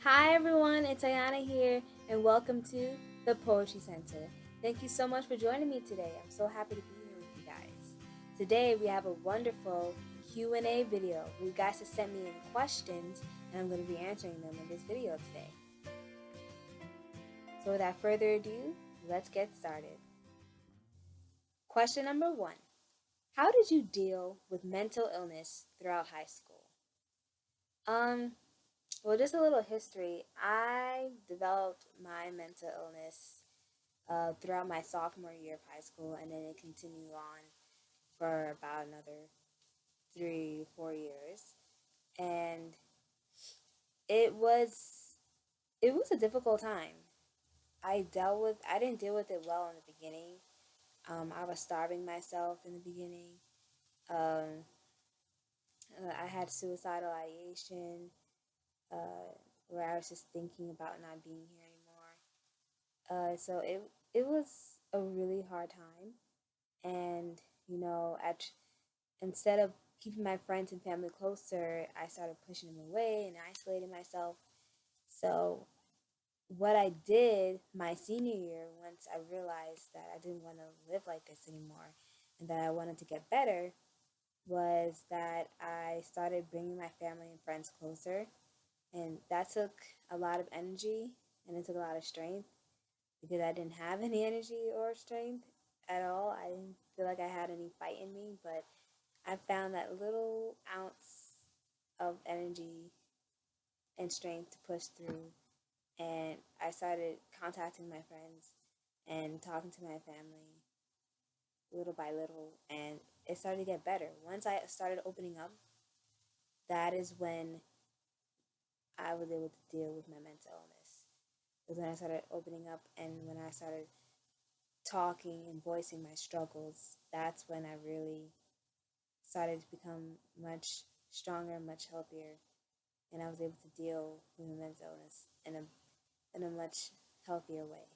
Hi everyone, it's Ayana here, and welcome to the Poetry Center. Thank you so much for joining me today. I'm so happy to be here with you guys. Today we have a wonderful Q&A video. You guys have sent me in questions, and I'm going to be answering them in this video today. So without further ado, let's get started. Question number 1. How did you deal with mental illness throughout high school? Well, just a little history. I developed my mental illness throughout my sophomore year of high school, and then it continued on for about another 3, 4 years. And it was it was a difficult time. I didn't deal with it well in the beginning. I was starving myself in the beginning. Um, I had suicidal ideation, where I was just thinking about not being here anymore. So it was a really hard time, and instead of keeping my friends and family closer, I started pushing them away and isolating myself. So what I did my senior year, once I realized that I didn't want to live like this anymore and that I wanted to get better, was that I started bringing my family and friends closer. And that took a lot of energy and it took a lot of strength because I didn't have any energy or strength at all. I didn't feel like I had any fight in me, but I found that little ounce of energy and strength to push through. And I started contacting my friends and talking to my family little by little. And it started to get better. Once I started opening up, that is when I was able to deal with my mental illness. It was when I started opening up and when I started talking and voicing my struggles. That's when I really started to become much stronger, much healthier, and I was able to deal with my mental illness in a much healthier way.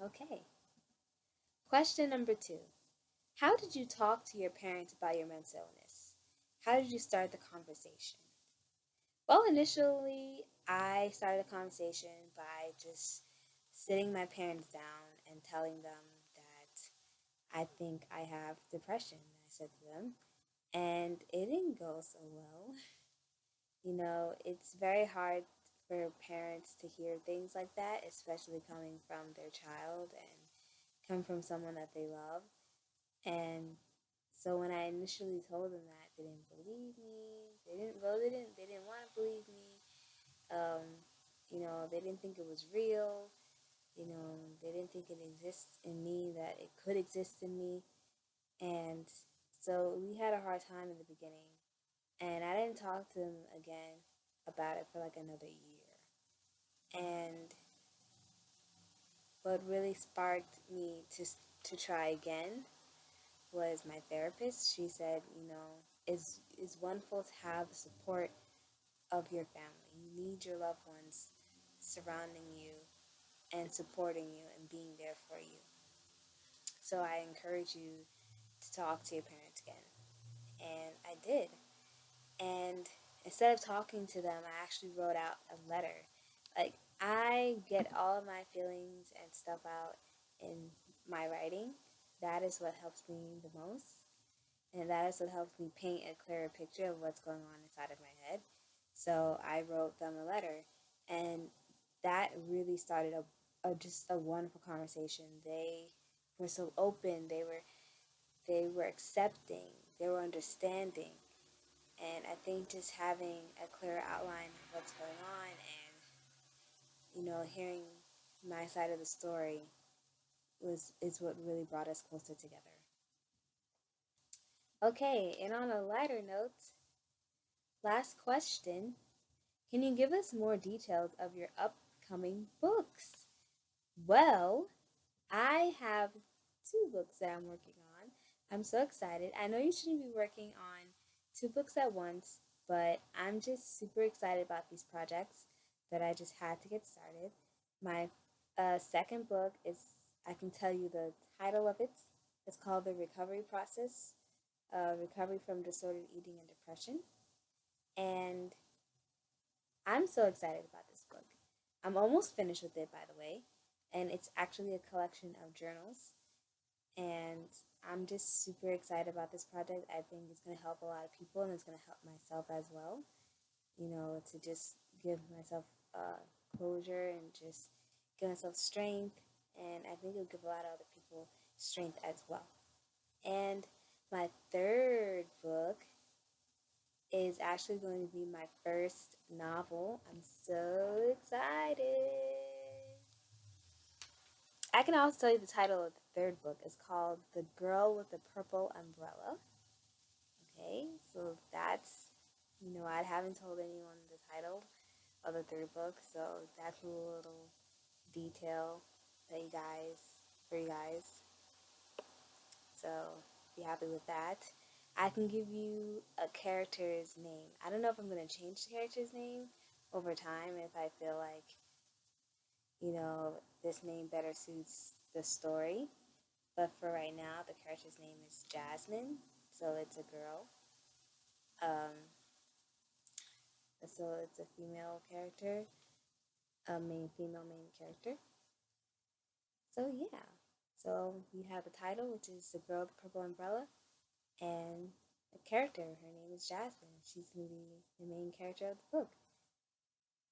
Okay. Question number 2. How did you talk to your parents about your mental illness? How did you start the conversation? Well, initially, I started the conversation by just sitting my parents down and telling them that I think I have depression, I said to them. And it didn't go so well. It's very hard for parents to hear things like that, especially coming from their child and come from someone that they love. And so when I initially told them that, they didn't believe me. They didn't want to believe me. Um, they didn't think it was real. They didn't think it exists in me, that it could exist in me. And so we had a hard time in the beginning. And I didn't talk to them again about it for like another year. And what really sparked me to try again was my therapist. She said, it's wonderful to have the support of your family. You need your loved ones surrounding you and supporting you and being there for you. So I encourage you to talk to your parents again. And I did. And instead of talking to them, I actually wrote out a letter. Like, I get all of my feelings and stuff out in my writing. That is what helps me the most. And that is what helps me paint a clearer picture of what's going on inside of my head. So I wrote them a letter. And that really started just a wonderful conversation. They were so open. They were accepting. They were understanding. And I think just having a clear outline of what's going on and, hearing my side of the story is what really brought us closer together. Okay, and on a lighter note, last question. Can you give us more details of your upcoming books? Well, I have 2 books that I'm working on. I'm so excited. I know you shouldn't be working on 2 books at once, but I'm just super excited about these projects that I just had to get started. My second book is, I can tell you the title of it. It's called The Recovery Process, Recovery from Disordered Eating and Depression. And I'm so excited about this book. I'm almost finished with it, by the way, and it's actually a collection of journals. And I'm just super excited about this project. I think it's going to help a lot of people, and it's going to help myself as well. You know, to just give myself closure and just give myself strength. And I think it'll give a lot of other people strength as well. And my third book is actually going to be my first novel. I'm so excited. I can also tell you the title of the third book is called The Girl with the Purple Umbrella. Okay, so I haven't told anyone the title of the third book, so that's a little detail that for you guys. So be happy with that. I can give you a character's name. I don't know if I'm going to change the character's name over time if I feel like, this name better suits the story. But for right now, the character's name is Jasmine. So it's a girl. Um, so it's a female character, a female main character. So yeah. So you have the title, which is The Girl with the Purple Umbrella, and a character. Her name is Jasmine. She's gonna be the main character of the book.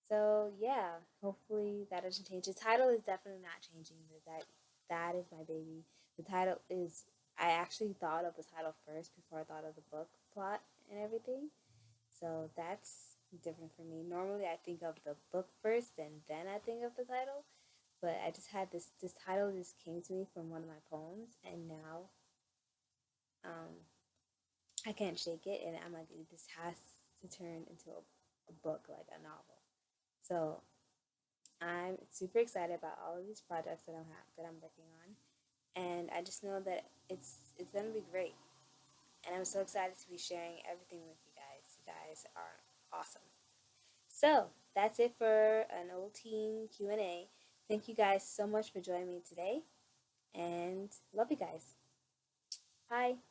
So yeah, hopefully that doesn't change. The title is definitely not changing. That is my baby. The title is. I actually thought of the title first before I thought of the book plot and everything. So that's different for me. Normally I think of the book first and then I think of the title. But I just had this title just came to me from one of my poems, and now um, I can't shake it, and I'm like, this has to turn into a book, like a novel. So I'm super excited about all of these projects that I'm working on, and I just know that it's gonna be great, and I'm so excited to be sharing everything with you guys. You guys are awesome. So that's it for an old teen Q&A. Thank you guys so much for joining me today, and love you guys. Bye.